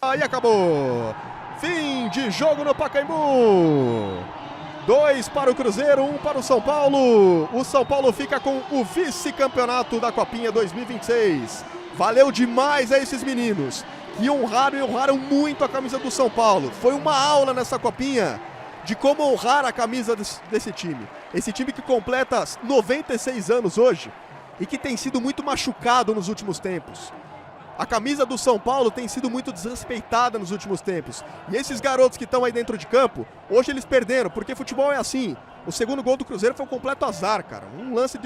Aí acabou. Fim de jogo no Pacaembu. 2 para o Cruzeiro, 1 para o São Paulo. O São Paulo fica com o vice-campeonato da Copinha 2026. Valeu demais a esses meninos que honraram muito a camisa do São Paulo. Foi uma aula nessa Copinha de como honrar a camisa desse time. Esse time que completa 96 anos hoje e que tem sido muito machucado nos últimos tempos. A camisa do São Paulo tem sido muito desrespeitada nos últimos tempos. E esses garotos que estão aí dentro de campo, hoje eles perderam, porque futebol é assim. O segundo gol do Cruzeiro foi um completo azar, cara. Um lance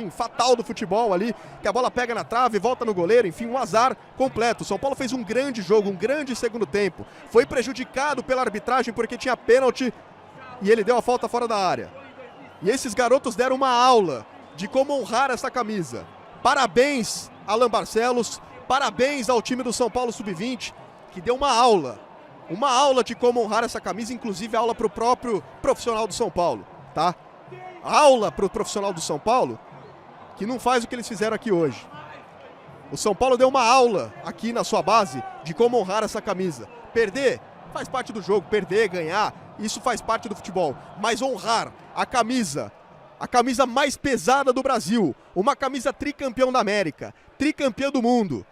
fatal do futebol ali, que a bola pega na trave, volta no goleiro, enfim, um azar completo. O São Paulo fez um grande jogo, um grande segundo tempo. Foi prejudicado pela arbitragem porque tinha pênalti e ele deu a falta fora da área. E esses garotos deram uma aula de como honrar essa camisa. Parabéns, Alan Barcelos. Parabéns ao time do São Paulo Sub-20, que deu uma aula de como honrar essa camisa, inclusive aula para o próprio profissional do São Paulo, tá? Aula para o profissional do São Paulo, que não faz o que eles fizeram aqui hoje. O São Paulo deu uma aula aqui na sua base de como honrar essa camisa. Perder faz parte do jogo, perder, ganhar, isso faz parte do futebol. Mas honrar a camisa mais pesada do Brasil, uma camisa tricampeão da América, tricampeão do mundo,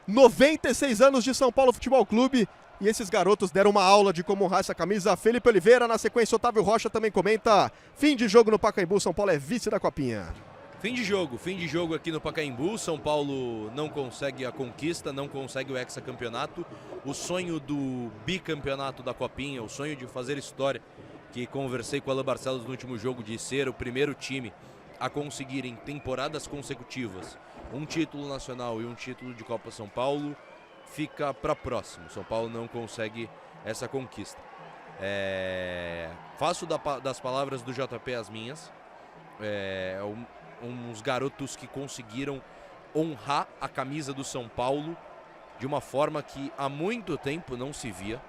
96 anos de São Paulo Futebol Clube, e esses garotos deram uma aula de como honrar essa camisa. Felipe Oliveira, na sequência, Otávio Rocha também comenta. Fim de jogo no Pacaembu, São Paulo é vice da Copinha. Fim de jogo aqui no Pacaembu. São Paulo não consegue a conquista, não consegue o hexacampeonato. O sonho do bicampeonato da Copinha, o sonho de fazer história, que conversei com o Alan Barcelos no último jogo, de ser o primeiro time a conseguir em temporadas consecutivas um título nacional e um título de Copa São Paulo, fica para próximo. São Paulo não consegue essa conquista. Faço das palavras do JP as minhas. Uns garotos que conseguiram honrar a camisa do São Paulo de uma forma que há muito tempo não se via.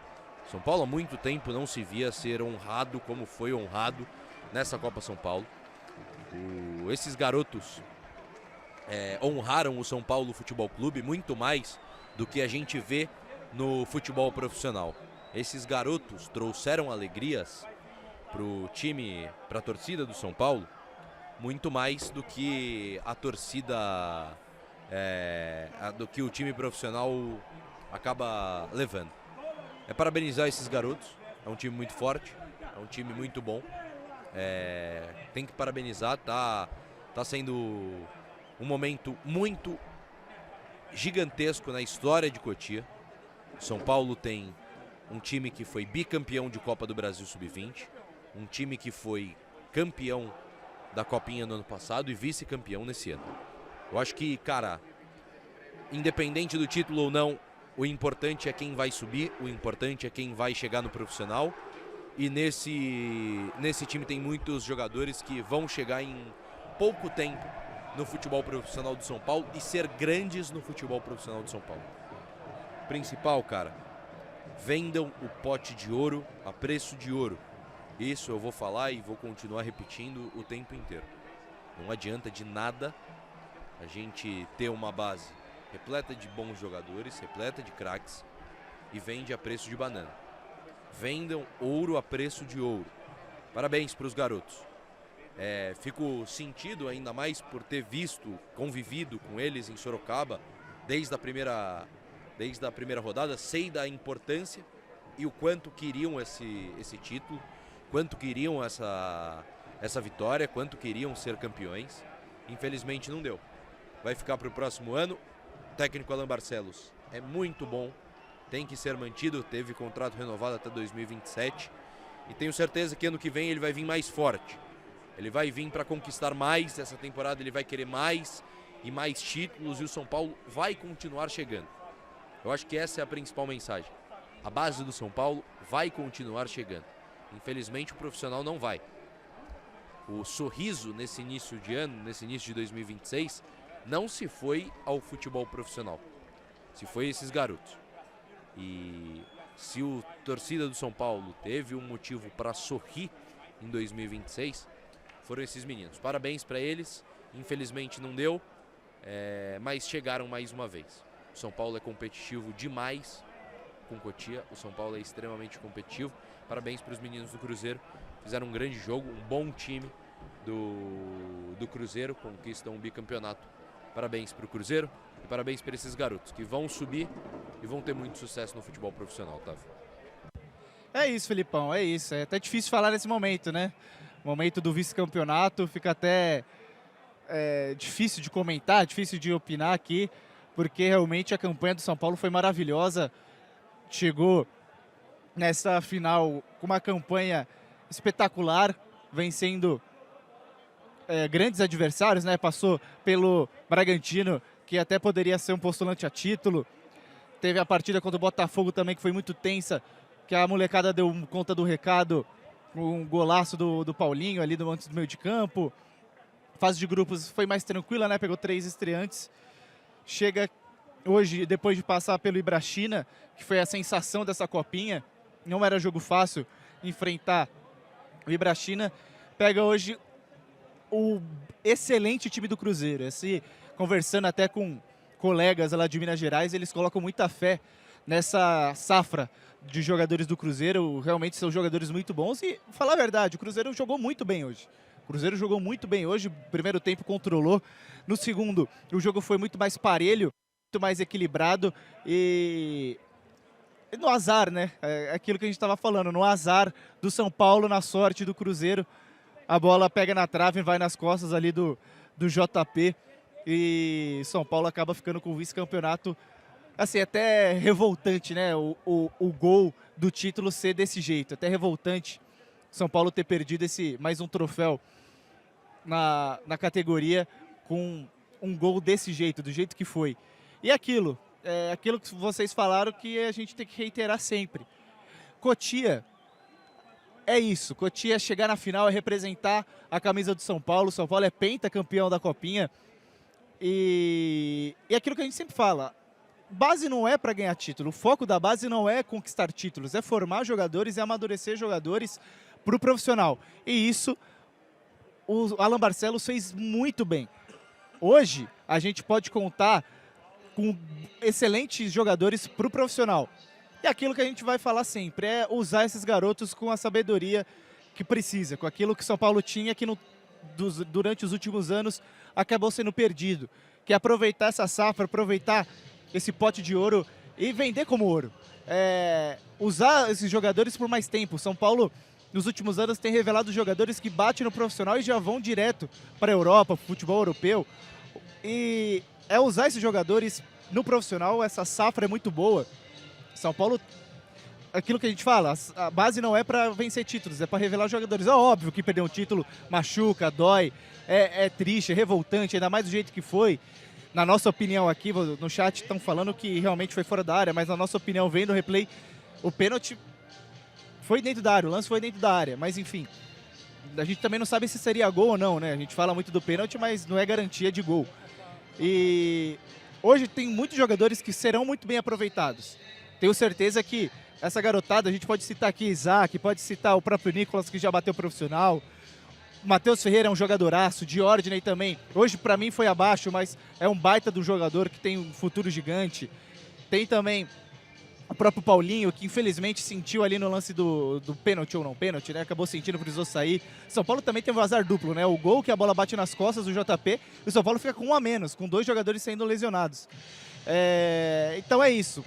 São Paulo há muito tempo não se via ser honrado como foi honrado nessa Copa São Paulo. Esses garotos honraram o São Paulo Futebol Clube muito mais do que a gente vê no futebol profissional. Esses garotos trouxeram alegrias pro time, para a torcida do São Paulo, muito mais do que a torcida, do que o time profissional acaba levando. Parabenizar esses garotos, é um time muito forte, é um time muito bom, tem que parabenizar, tá sendo um momento muito gigantesco na história de Cotia. São Paulo tem um time que foi bicampeão de Copa do Brasil Sub-20, um time que foi campeão da Copinha no ano passado e vice-campeão nesse ano. Eu acho que, cara, independente do título ou não, o importante é quem vai subir, o importante é quem vai chegar no profissional. E nesse time tem muitos jogadores que vão chegar em pouco tempo no futebol profissional do São Paulo e ser grandes no futebol profissional do São Paulo. Principal, cara, vendam o pote de ouro a preço de ouro. Isso eu vou falar e vou continuar repetindo o tempo inteiro. Não adianta de nada a gente ter uma base repleta de bons jogadores, repleta de craques, e vende a preço de banana. Vendam ouro a preço de ouro. Parabéns para os garotos. Fico sentido ainda mais por ter convivido com eles em Sorocaba desde a primeira rodada. Sei da importância e o quanto queriam esse título, quanto queriam essa vitória, quanto queriam ser campeões. Infelizmente não deu. Vai ficar para o próximo ano. O técnico Alan Barcelos é muito bom, tem que ser mantido, teve contrato renovado até 2027 e tenho certeza que ano que vem ele vai vir mais forte. Ele vai vir para conquistar mais essa temporada, ele vai querer mais e mais títulos e o São Paulo vai continuar chegando. Eu acho que essa é a principal mensagem. A base do São Paulo vai continuar chegando. Infelizmente o profissional não vai. O sorriso nesse início de ano, nesse início de 2026, não se foi ao futebol profissional, se foi esses garotos. E se o torcida do São Paulo teve um motivo para sorrir em 2026, foram esses meninos. Parabéns para eles, infelizmente não deu, mas chegaram mais uma vez. O São Paulo é competitivo demais com Cotia. O São Paulo é extremamente competitivo. Parabéns para os meninos do Cruzeiro. Fizeram um grande jogo, um bom time do Cruzeiro, conquistam um bicampeonato. Parabéns para o Cruzeiro e parabéns para esses garotos que vão subir e vão ter muito sucesso no futebol profissional, Otávio. É isso, Felipão, é isso. É até difícil falar nesse momento, né? Momento do vice-campeonato, fica até difícil de comentar, difícil de opinar aqui, porque realmente a campanha do São Paulo foi maravilhosa. Chegou nessa final com uma campanha espetacular, vencendo grandes adversários, né? Passou pelo Bragantino, que até poderia ser um postulante a título. Teve a partida contra o Botafogo também, que foi muito tensa, que a molecada deu conta do recado, um golaço do Paulinho ali antes do meio de campo. Fase de grupos foi mais tranquila, né? Pegou 3 estreantes. Chega hoje, depois de passar pelo Ibrachina, que foi a sensação dessa copinha. Não era jogo fácil enfrentar o Ibrachina. Pega hoje o excelente time do Cruzeiro. Conversando até com colegas lá de Minas Gerais, eles colocam muita fé nessa safra de jogadores do Cruzeiro. Realmente são jogadores muito bons e, falar a verdade, o Cruzeiro jogou muito bem hoje. Primeiro tempo controlou. No segundo, o jogo foi muito mais parelho, muito mais equilibrado e no azar, né? É aquilo que a gente estava falando, no azar do São Paulo, na sorte do Cruzeiro. A bola pega na trave e vai nas costas ali do JP e São Paulo acaba ficando com o vice-campeonato. Assim, até revoltante, né? O gol do título ser desse jeito. Até revoltante São Paulo ter perdido mais um troféu na categoria com um gol desse jeito, do jeito que foi. E aquilo que vocês falaram que a gente tem que reiterar sempre. Cotia é isso. Cotia chegar na final é representar a camisa do São Paulo. São Paulo é pentacampeão da Copinha. E aquilo que a gente sempre fala, base não é para ganhar título. O foco da base não é conquistar títulos, é formar jogadores e amadurecer jogadores para o profissional. E isso o Alan Barcelos fez muito bem. Hoje a gente pode contar com excelentes jogadores para o profissional. E aquilo que a gente vai falar sempre é usar esses garotos com a sabedoria que precisa, com aquilo que São Paulo tinha que durante os últimos anos acabou sendo perdido, que é aproveitar essa safra, aproveitar esse pote de ouro e vender como ouro. Usar esses jogadores por mais tempo. São Paulo, nos últimos anos, tem revelado jogadores que batem no profissional e já vão direto para a Europa, para o futebol europeu. E é usar esses jogadores no profissional, essa safra é muito boa. São Paulo, aquilo que a gente fala, a base não é para vencer títulos, é para revelar jogadores. É óbvio que perder um título machuca, dói, é triste, é revoltante, ainda mais do jeito que foi. Na nossa opinião aqui, no chat estão falando que realmente foi fora da área, mas na nossa opinião, vendo o replay, o pênalti foi dentro da área, o lance foi dentro da área, mas enfim, a gente também não sabe se seria gol ou não, né? A gente fala muito do pênalti, mas não é garantia de gol. E hoje tem muitos jogadores que serão muito bem aproveitados. Tenho certeza que essa garotada, a gente pode citar aqui Isaac, pode citar o próprio Nicolas, que já bateu profissional. Matheus Ferreira é um jogadoraço, Diordney também. Hoje, para mim, foi abaixo, mas é um baita do jogador que tem um futuro gigante. Tem também o próprio Paulinho, que infelizmente sentiu ali no lance do pênalti ou não pênalti, né? Acabou sentindo, precisou sair. São Paulo também teve um azar duplo, né? O gol que a bola bate nas costas do JP e o São Paulo fica com um a menos, com 2 jogadores sendo lesionados. Então é isso.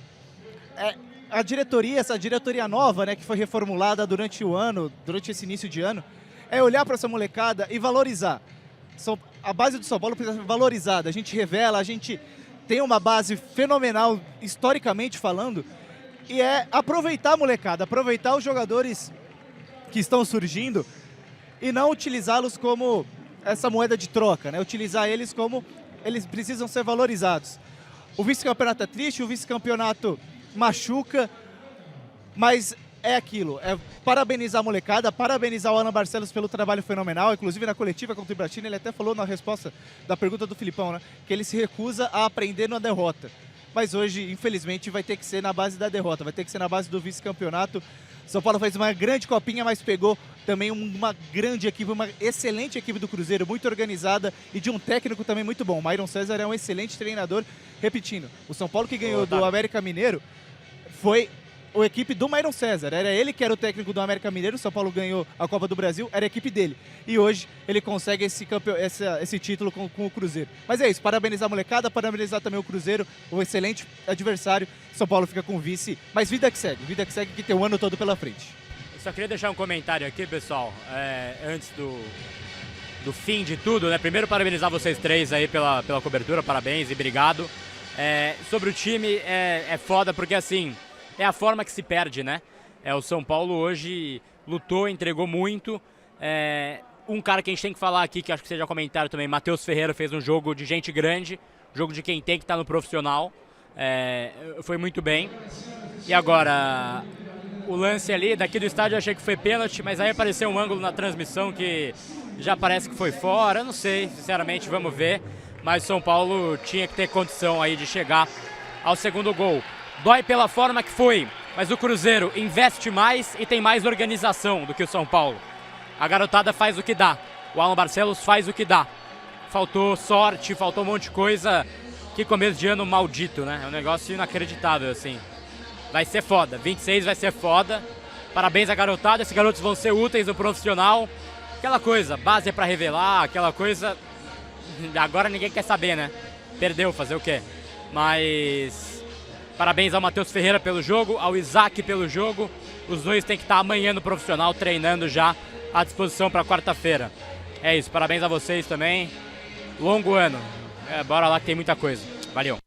A diretoria, essa diretoria nova, né, que foi reformulada durante o ano, durante esse início de ano, é olhar para essa molecada e valorizar. A base do São Paulo precisa ser valorizada. A gente revela, a gente tem uma base fenomenal, historicamente falando, e é aproveitar a molecada, aproveitar os jogadores que estão surgindo e não utilizá-los como essa moeda de troca, né? Utilizar eles como eles precisam ser valorizados. O vice-campeonato é triste, o vice-campeonato machuca, mas é aquilo, é parabenizar a molecada, parabenizar o Alan Barcelos pelo trabalho fenomenal, inclusive na coletiva contra o Ibrachina, ele até falou na resposta da pergunta do Filipão, né, que ele se recusa a aprender na derrota. Mas hoje, infelizmente, vai ter que ser na base da derrota, vai ter que ser na base do vice-campeonato. São Paulo fez uma grande copinha, mas pegou também uma grande equipe, uma excelente equipe do Cruzeiro, muito organizada e de um técnico também muito bom. Myron César é um excelente treinador. Repetindo, o São Paulo que ganhou do América Mineiro foi a equipe do Myron César. Era ele que era o técnico do América Mineiro, o São Paulo ganhou a Copa do Brasil, era a equipe dele. E hoje ele consegue esse título com o Cruzeiro. Mas é isso, parabenizar a molecada, parabenizar também o Cruzeiro, o excelente adversário. São Paulo fica com o vice, mas vida que segue que tem o ano todo pela frente. Eu só queria deixar um comentário aqui, pessoal, antes do fim de tudo, né? Primeiro, parabenizar vocês três aí pela cobertura, parabéns e obrigado. Sobre o time, é foda porque, assim, é a forma que se perde, né? O São Paulo hoje lutou, entregou muito. Um cara que a gente tem que falar aqui, que acho que seja comentário também, Matheus Ferreira fez um jogo de gente grande, jogo de quem tem que estar no profissional. Foi muito bem. E agora, o lance ali, daqui do estádio eu achei que foi pênalti, mas aí apareceu um ângulo na transmissão que já parece que foi fora. Eu não sei, sinceramente, vamos ver. Mas o São Paulo tinha que ter condição aí de chegar ao segundo gol. Dói pela forma que foi, mas o Cruzeiro investe mais e tem mais organização do que o São Paulo. A garotada faz o que dá, o Alan Barcelos faz o que dá. Faltou sorte, faltou um monte de coisa. Que começo de ano maldito, né? É um negócio inacreditável, assim. Vai ser foda, 26 vai ser foda. Parabéns à garotada, esses garotos vão ser úteis no profissional. Aquela coisa, base é pra revelar, aquela coisa... Agora ninguém quer saber, né? Perdeu, fazer o quê? Mas... Parabéns ao Matheus Ferreira pelo jogo, ao Isaac pelo jogo. Os dois têm que estar amanhã no profissional, treinando já à disposição para quarta-feira. É isso, parabéns a vocês também. Longo ano. Bora lá que tem muita coisa. Valeu.